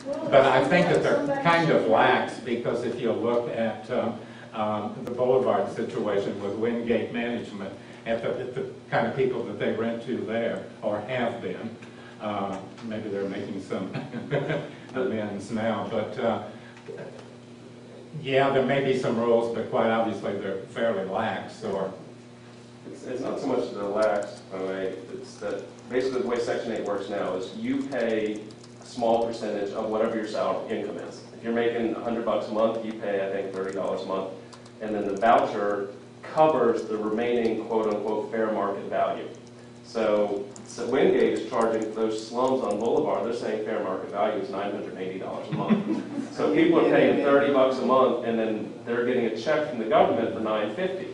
But I think that they're kind of lax, because if you look at the Boulevard situation with Wingate Management, at the kind of people that they rent to there, or have been, maybe they're making some amends now, but yeah, there may be some rules, but quite obviously they're fairly lax. Or it's not so much the lax, by the way. It's that basically the way Section 8 works now is you pay a small percentage of whatever your salary income is. If you're making $100 a month, you pay, I think, $30 a month, and then the voucher covers the remaining quote-unquote fair market value. So Wingate is charging those slums on Boulevard, they're saying fair market value is $980 a month. So people are paying $30 a month, and then they're getting a check from the government for $950.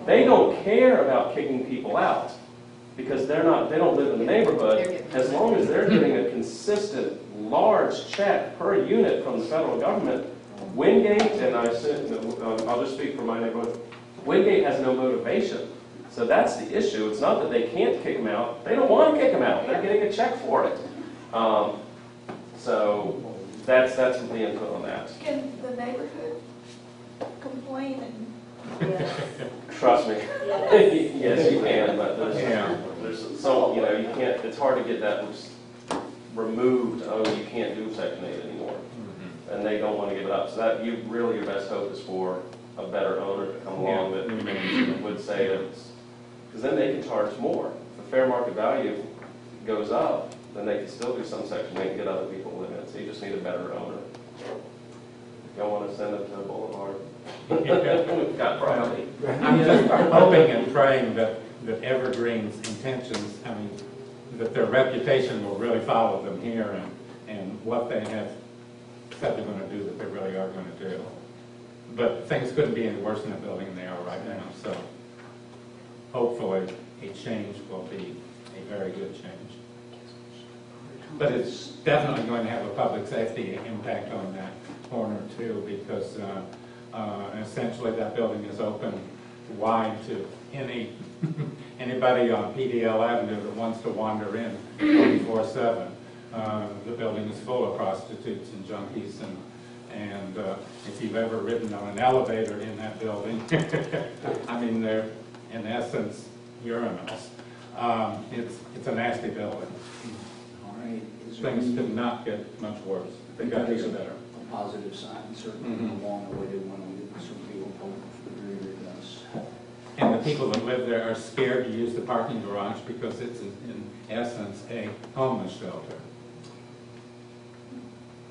They don't care about kicking people out, because they don't live in the neighborhood. As long as they're getting a consistent large check per unit from the federal government, Wingate, and I'll just speak for my neighborhood, Wingate has no motivation. So that's the issue. It's not that they can't kick them out. They don't want to kick them out. They're getting a check for it. So that's the input on that. Can the neighborhood complain? Trust me. Yes, you can, but there's some, you can't, it's hard to get that removed. Oh, you can't do Section 8 anymore. And they don't want to give it up. So that really your best hope is for a better owner to come along that would say that because then they can charge more. If the fair market value goes up, then they can still do some Section 8 and get other people in it. So you just need a better owner. If y'all want to send it to a Boulevard, we've got property. I'm just hoping and praying that Evergreen's intentions, I mean, that their reputation will really follow them here, and what they have said they're going to do, that they really are going to do. But things couldn't be any worse in the building than they are right now, so hopefully a change will be a very good change. But it's definitely going to have a public safety impact on that corner too, because essentially that building is open wide to anybody on PDL Avenue that wants to wander in 24/7. The building is full of prostitutes and junkies, and if you've ever ridden on an elevator in that building, I mean, they're in essence urinals. It's a nasty building. All right. Things could not get much worse. They got to get better. A positive sign, certainly along the way they want to get some people agree with us. And the people that live there are scared to use the parking garage because it's in essence a homeless shelter.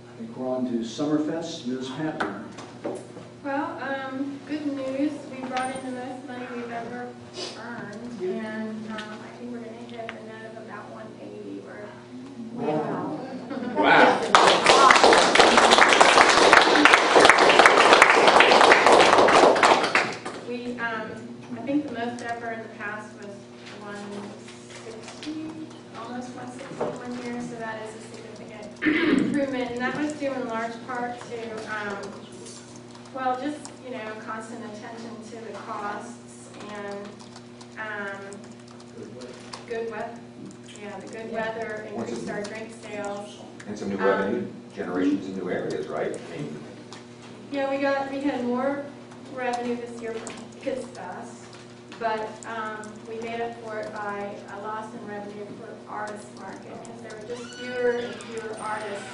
I think we're on to Summerfest. Ms. Hatner. Well, good news. We brought in the most money we've ever earned, and I think we're going to hit a net of about 180. Wow. I think the most ever in the past was 160, almost 160 one year, so that is a significant improvement, and that was due in large part to, well, just, constant attention to the costs and good weather. Yeah, the good weather increased our drink sales. And some new revenue generations in new areas, right? Yeah, we had more revenue this year from Kids Fest, but we made up for it by a loss in revenue for artist market, because there were just fewer and fewer artists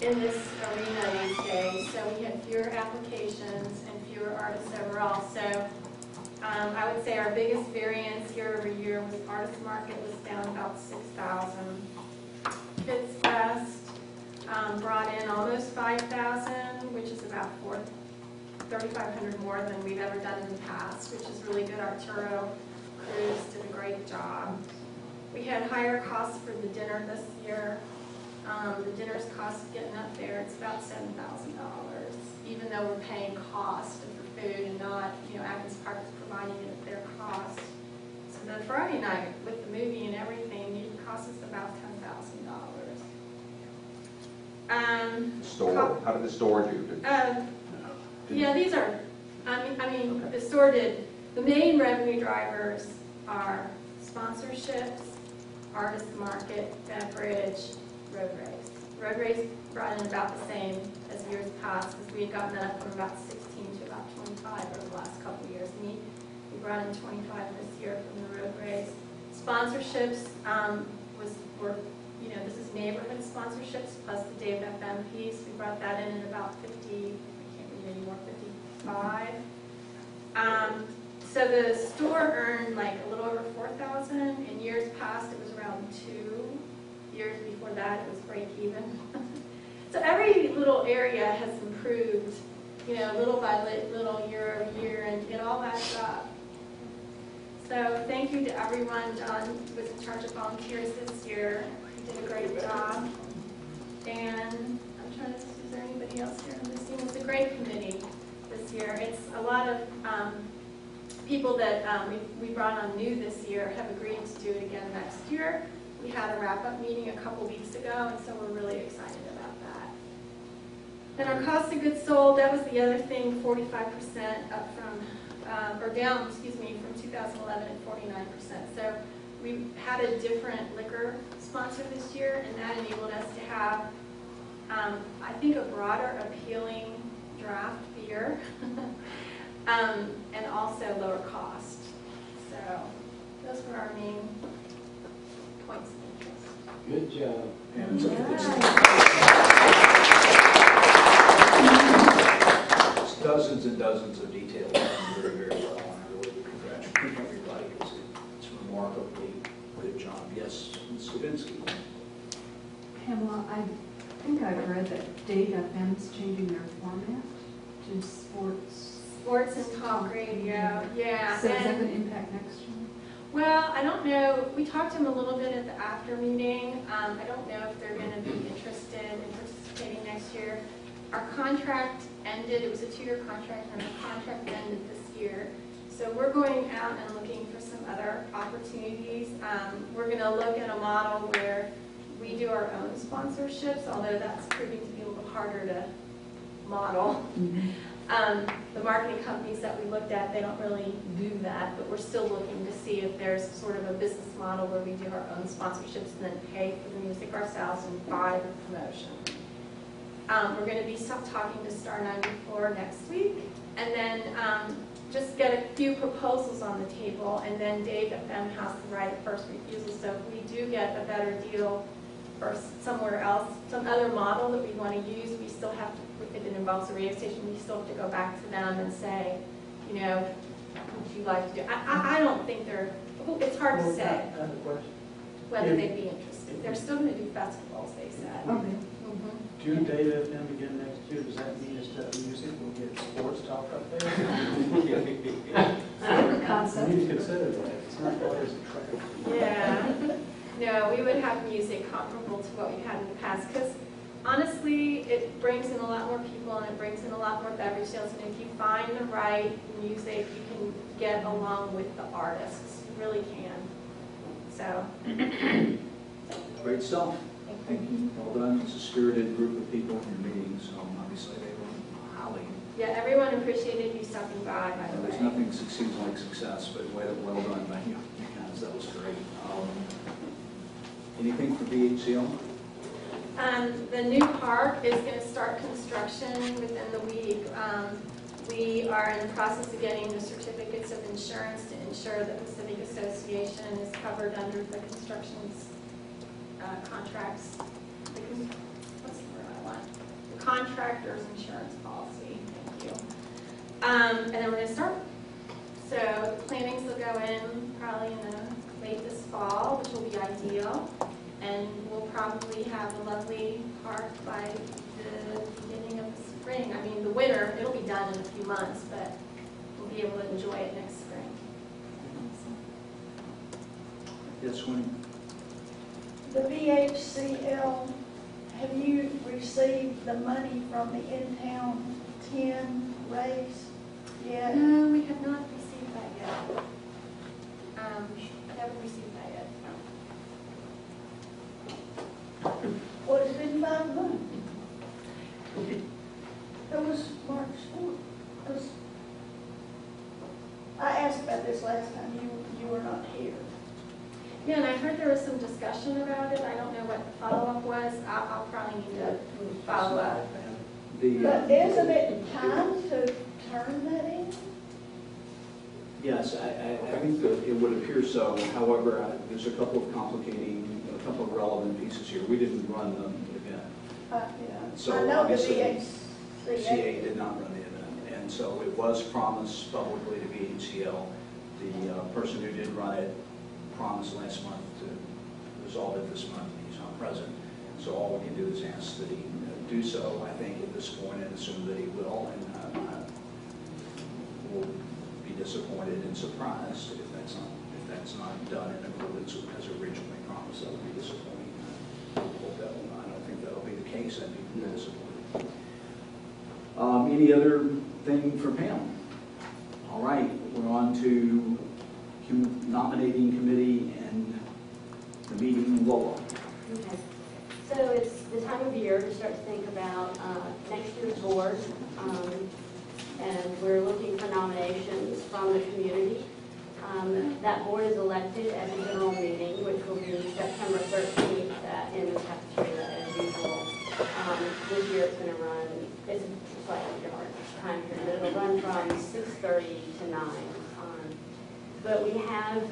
in this arena these days. So we had fewer applications and fewer artists overall. So I would say our biggest variance year over year was artist market was down about 6,000. Kids Fest brought in almost 5,000, which is about 3,500 more than we've ever done in the past, which is really good. Arturo Cruz did a great job. We had higher costs for the dinner this year. The dinner's cost getting up there, it's about $7,000, even though we're paying cost for food and not, Atkins Park is providing it at their cost. So the Friday night with the movie and everything, it cost us about $10,000. Store. How did the store do? Yeah, these are, I mean, the store did, the main revenue drivers are sponsorships, artist market, beverage, road race. Road race brought in about the same as years past, because we had gotten that up from about 16 to about 25 over the last couple of years. And we brought in 25 this year from the road race. Sponsorships this is neighborhood sponsorships plus the Dave FM piece. We brought that in at about 50, I can't read anymore, 55. So the store earned like a little over 4,000. In years past, it was around 2. Years before that, it was break even. So every little area has improved, little by little, year over year, and it all adds up. So thank you to everyone. John was in charge of volunteers this year. He did a great job. And I'm trying to see, is there anybody else here on this team? It's a great committee this year. It's a lot of people that we brought on new this year have agreed to do it again next year. We had a wrap-up meeting a couple weeks ago, and so we're really excited about that. And our cost of goods sold, that was the other thing, 45% up from, or down, from 2011 at 49%. So we had a different liquor sponsor this year, and that enabled us to have, I think, a broader appealing draft beer, and also lower cost. So those were our main points of interest. Good job. And it's dozens and dozens of details, very, very well, and I really congratulate everybody, because it's remarkably good job. Yes, Ms. Slavinsky. Pamela, I think I've read that Dave FM's changing their format to sports. Sports and talk radio, yeah. So is that going to impact next year? Well, I don't know. We talked to them a little bit at the after meeting. I don't know if they're going to be interested in participating next year. Our contract ended. It was a 2-year contract, and our contract ended this year. So we're going out and looking for some other opportunities. We're going to look at a model where we do our own sponsorships, although that's proving to be a little harder to model. The marketing companies that we looked at, they don't really do that, but we're still looking to see if there's sort of a business model where we do our own sponsorships and then pay for the music ourselves and buy the promotion. We're going to be talking to Star 94 next week, and then just get a few proposals on the table, and then Dave FM has the right of first refusal. So if we do get a better deal or somewhere else, some other model that we want to use, we still have to, if it involves a radio station, we still have to go back to them and say, would you like to do? I don't think they're, it's hard to say I have a question. whether they'd be interested. They're still going to do festivals, they said. Okay. Do Dave FM again next year? Does that mean instead of music, we'll get sports talk up there? Good I concept. need to consider that. It's not always a trap. Yeah. No, we would have music comparable to what we've had in the past, because honestly, it brings in a lot more people and it brings in a lot more beverage sales. And if you find the right music, you can get along with the artists. You really can. So. Great stuff. Thank you. Well done. It's a spirited group of people in your meeting, so obviously they were highly. Yeah, everyone appreciated you stopping by the way. There's nothing succeeds like success, but well done by you guys. That was great. Anything for VHCA? The new park is going to start construction within the week. We are in the process of getting the certificates of insurance to ensure that the Civic Association is covered under the construction contracts. What's the word I want? The contractor's insurance policy. Thank you. And then we're going to start. So the plantings will go in probably in late this fall, which will be ideal. And we'll probably have a lovely park by the beginning of the spring. I mean, the winter, it'll be done in a few months, but we'll be able to enjoy it next spring. Yes, Winnie. The VHCL, have you received the money from the in-town 10 raise yet? No, we have not received that yet. I haven't received that yet. Well, it's been 5 months. That was March 4th. I asked about this last time. You were not here. Yeah, and I heard there was some discussion about it. I don't know what the follow-up was. I'll probably need to follow up. But isn't it time to turn that in? Yes, I think that it would appear so. However, there's a couple of a couple of relevant pieces here. We didn't run the event. Yeah. So I know the obviously, VHCA. CA did not run the event, and so it was promised publicly to VHCL. The person who did run it promised last month to resolve it this month. He's not present, so all we can do is ask that he do so, I think, at this point, and assume that he will, and we'll be disappointed and surprised if that's not done in accordance with as originally promised. That would be disappointing. I don't think that'll be the case. I'd be disappointed. Any other thing for Pam? All right, we're on to nominating committee and the meeting. Lola. Okay. So it's the time of year to start to think about next year's board, and we're looking for nominations from the community. That board is elected at the general meeting, which will be September 13th in the cafeteria as usual. This year it's going to run, it's a slightly different time period. It'll run from 6:30 to 9. But we have,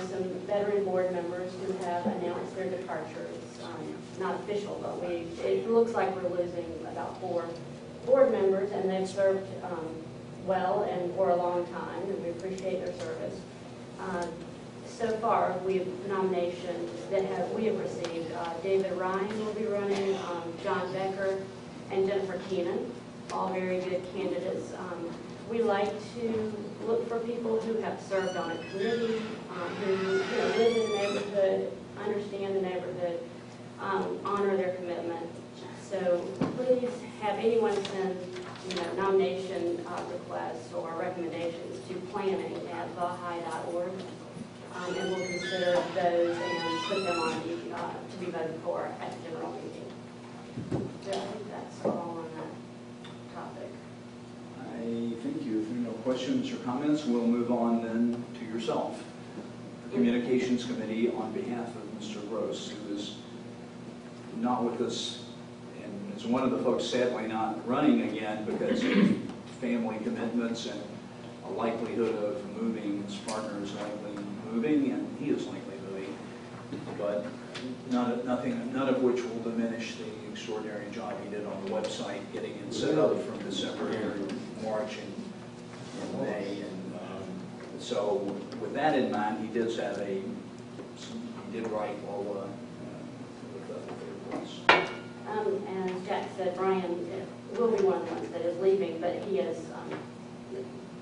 some veteran board members who have announced their departures. Not official, but it looks like we're losing about 4 board members, and they've served well and for a long time, and we appreciate their service. So far, we have nominations that we have received. David Ryan will be running, John Becker, and Jennifer Keenan, all very good candidates. We like to look for people who have served on a committee, who live in the neighborhood, understand the neighborhood, honor their commitment. So please have anyone send nomination requests or recommendations to planning@vahigh.org, and we'll consider those and put them on to be voted for at the general meeting. So I think that's all on that topic. I thank you. If there are no questions or comments, we'll move on then to yourself. The Communications Committee, on behalf of Mr. Gross, who is not with us, and is one of the folks sadly not running again because of family commitments and a likelihood of moving. His partner is likely moving, and he is likely moving. But none of which will diminish the extraordinary job he did on the website, getting it set up from December to March and May. And so with that in mind, he did write all with the requests. And as Jack said, Brian will be one of the ones that is leaving, but he has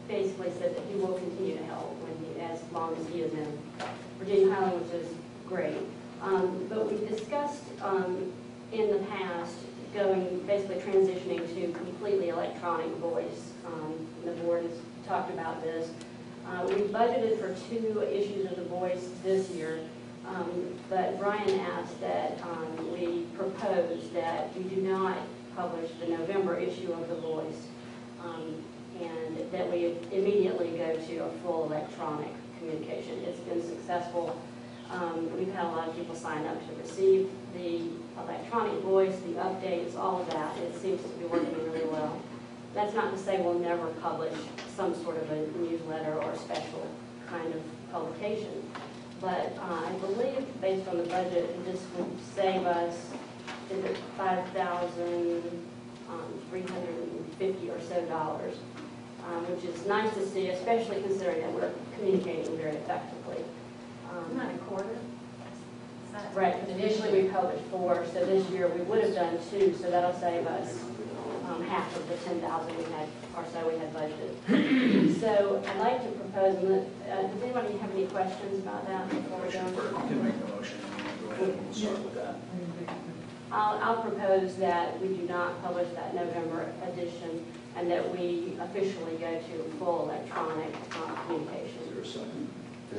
basically said that he will continue to help as long as he is in Virginia-Highland, which is great. But we discussed in the past basically transitioning to completely electronic voice. The board has talked about this. We budgeted for 2 issues of the voice this year, but Brian asked that we propose that we do not publish the November issue of the voice, and that we immediately go to a full electronic communication. It's been successful. We've had a lot of people sign up to receive the electronic voice, the updates, all of that. It seems to be working really well. That's not to say we'll never publish some sort of a newsletter or special kind of publication. But I believe, based on the budget, this would save us, is it $5,350 or so dollars, which is nice to see, especially considering that we're communicating very effectively. Isn't that a quarter? Right, initially we published 4, so this year we would have done 2, so that'll save us half of the $10,000 we had budgeted. So I'd like to propose, does anybody have any questions about that before we go? You can make the motion. Go ahead and we'll start with that. I'll propose that we do not publish that November edition and that we officially go to full electronic communication. Is there a second? We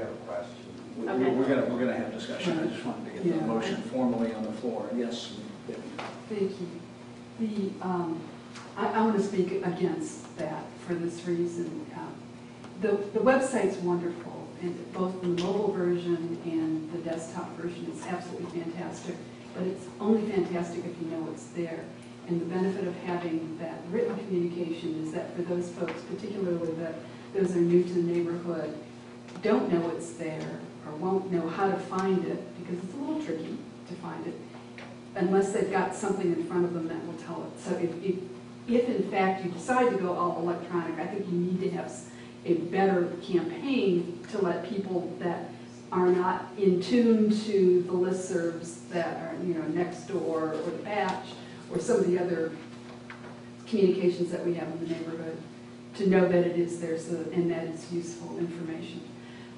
have a question. Okay. We're gonna have discussion. I just wanted to get the motion formally on the floor. Yes, Debbie. Thank you. I want to speak against that for this reason. The website's wonderful, and both the mobile version and the desktop version is absolutely fantastic, but it's only fantastic if you know it's there. And the benefit of having that written communication is that for those folks, particularly those are new to the neighborhood, don't know it's there or won't know how to find it, because it's a little tricky to find it, unless they've got something in front of them that will tell it. So if in fact you decide to go all electronic, I think you need to have a better campaign to let people that are not in tune to the listservs that are, Nextdoor or the Patch or some of the other communications that we have in the neighborhood, to know that it is there and that it's useful information.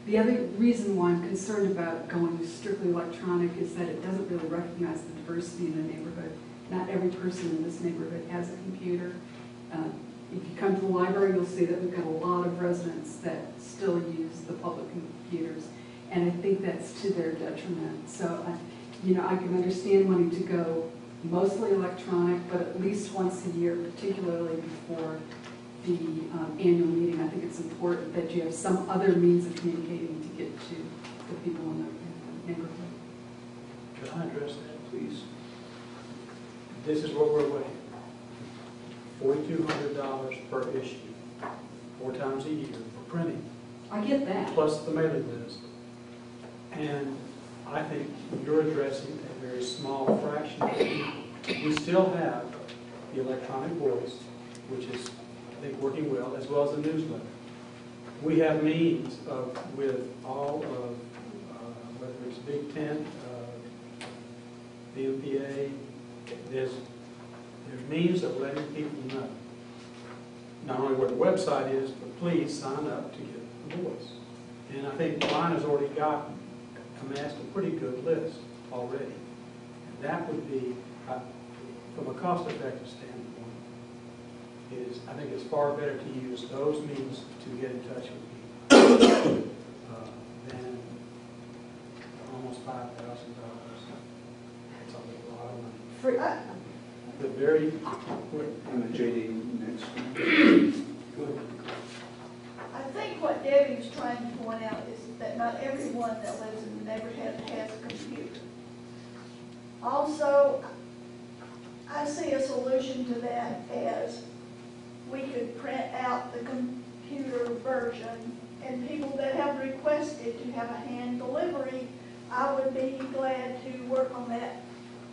The other reason why I'm concerned about going strictly electronic is that it doesn't really recognize the diversity in the neighborhood. Not every person in this neighborhood has a computer. If you come to the library, you'll see that we've got a lot of residents that still use the public computers, and I think that's to their detriment. So, I can understand wanting to go mostly electronic, but at least once a year, particularly before the annual meeting, I think it's important that you have some other means of communicating to get to the people in the neighborhood. Can I address that? Please. This is what we're weighing. $4,200 per issue, 4 times a year for printing, I get that. plus the mailing list. And I think you're addressing a very small fraction of people. We still have the electronic voice, which is, I think, working well as the newsletter. We have means of, with all of, whether it's Big Tent, the MPA, there's means of letting people know not only what the website is, but please sign up to get the voice. And I think Brian has already amassed a pretty good list already. And that would be, from a cost-effective standpoint, I think it's far better to use those means to get in touch with people than almost $5,000. That's a lot of money. Free, The very, And the JD next. I think what Debbie's trying to point out is that not everyone that lives in the neighborhood has a computer. Also, I see a solution to that as we could print out the computer version, and people that have requested to have a hand delivery, I would be glad to work on that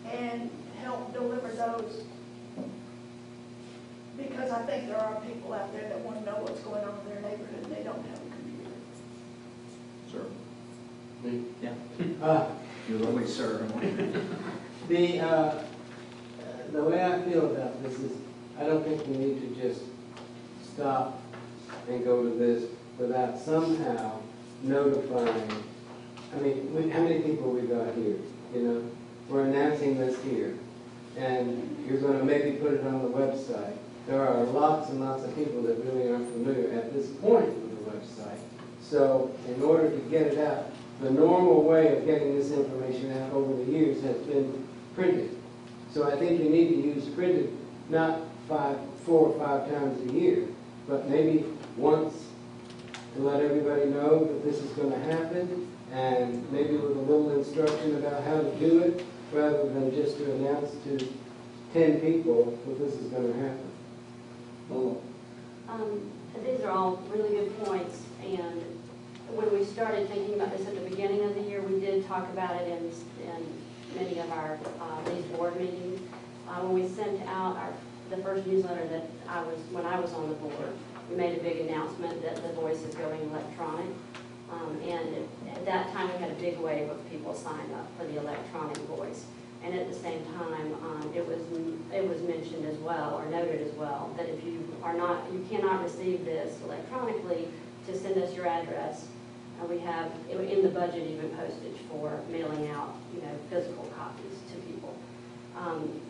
and help deliver those. Because I think there are people out there that want to know what's going on in their neighborhood and they don't have a computer. Sir. Yeah. You're always sir. The way I feel about this is, I don't think we need to just stop and go to this without somehow notifying. I mean, how many people we got here? We're announcing this here, and you're going to maybe put it on the website. There are lots and lots of people that really aren't familiar at this point with the website. So in order to get it out, the normal way of getting this information out over the years has been printed. So I think you need to use printed not 4 or 5 times a year, but maybe once to let everybody know that this is going to happen, and maybe with a little instruction about how to do it, rather than just to announce to 10 people that this is going to happen. These are all really good points, and when we started thinking about this at the beginning of the year, we did talk about it in many of our these board meetings. When we sent out the first newsletter when I was on the board, we made a big announcement that the voice is going electronic. And at that time, we had a big wave of people sign up for the electronic voice. And at the same time, it was mentioned as well, or noted as well, that if you cannot receive this electronically, to send us your address. We have in the budget even postage for mailing out, physical copies to people.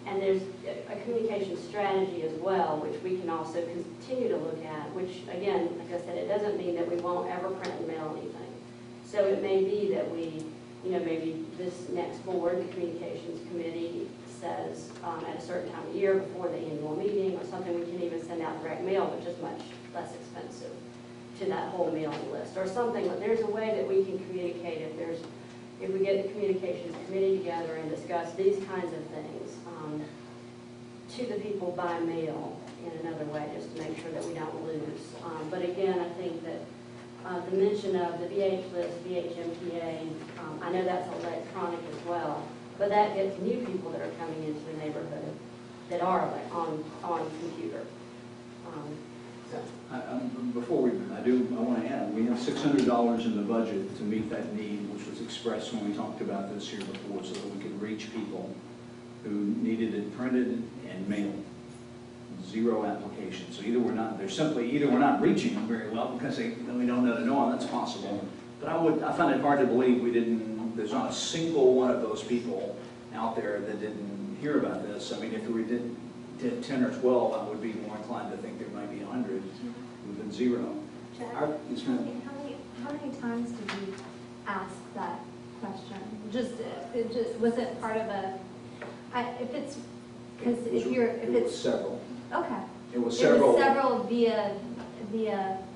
And there's a communication strategy as well, which we can also continue to look at, which again, like I said, it doesn't mean that we won't ever print and mail anything. So it may be that we, maybe this next board, the communications committee, says at a certain time of year before the annual meeting or something, we can even send out direct mail, which is much less expensive to that whole mailing list, or something. There's a way that we can communicate if we get the communications committee together and discuss these kinds of things to the people by mail in another way, just to make sure that we don't lose. But again, I think that the mention of the VH list, VHMPA, I know that's electronic as well, but that gets new people that are coming into the neighborhood that are on computer. Before I want to add, we have $600 in the budget to meet that need, which was expressed when we talked about this here before, so that we could reach people who needed it printed and mailed. 0 applications. So either we're not reaching them very well because we don't know to know, and that's possible. But I find it hard to believe there's not a single one of those people out there that didn't hear about this. I mean, if we did 10 or 12, I would be more inclined to think there might be 100 within 0. Jack, how many times did you ask that question? Was it part of It was several. Okay. It was several. It was several via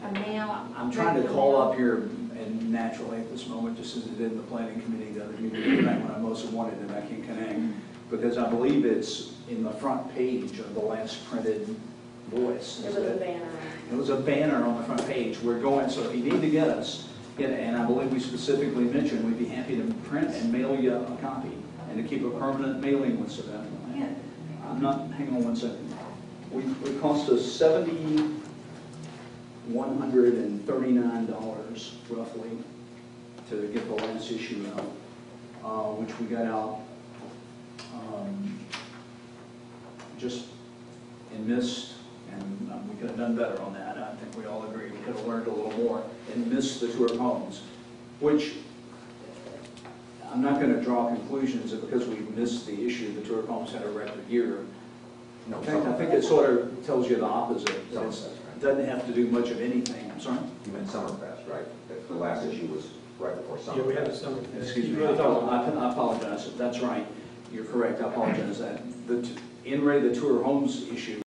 a mail. I'm trying to call up here, and naturally at this moment, just as it did in the planning committee the other meeting tonight when I most wanted it, I can connect, because I believe it's in the front page of the last printed voice. It was a banner. It was a banner on the front page. We're going, so if you need to get us, and I believe we specifically mentioned, we'd be happy to print and mail you a copy, and to keep a permanent mailing list of that. Yeah. Hang on one second. It cost us $7,139 roughly to get the last issue out, which we got out just and missed, and we could have done better on that. I think we all agree. We could have learned a little more and missed the tour of homes, which I'm not going to draw conclusions that because we missed the issue, the tour of homes had a record year. In fact, I think it sort of tells you the opposite. That it doesn't have to do much of anything. I'm sorry? You meant Summerfest, right? The last issue was right before Summerfest. Yeah, we had a summer. Excuse me, I apologize. That's right. You're correct. I apologize. The tour of homes issue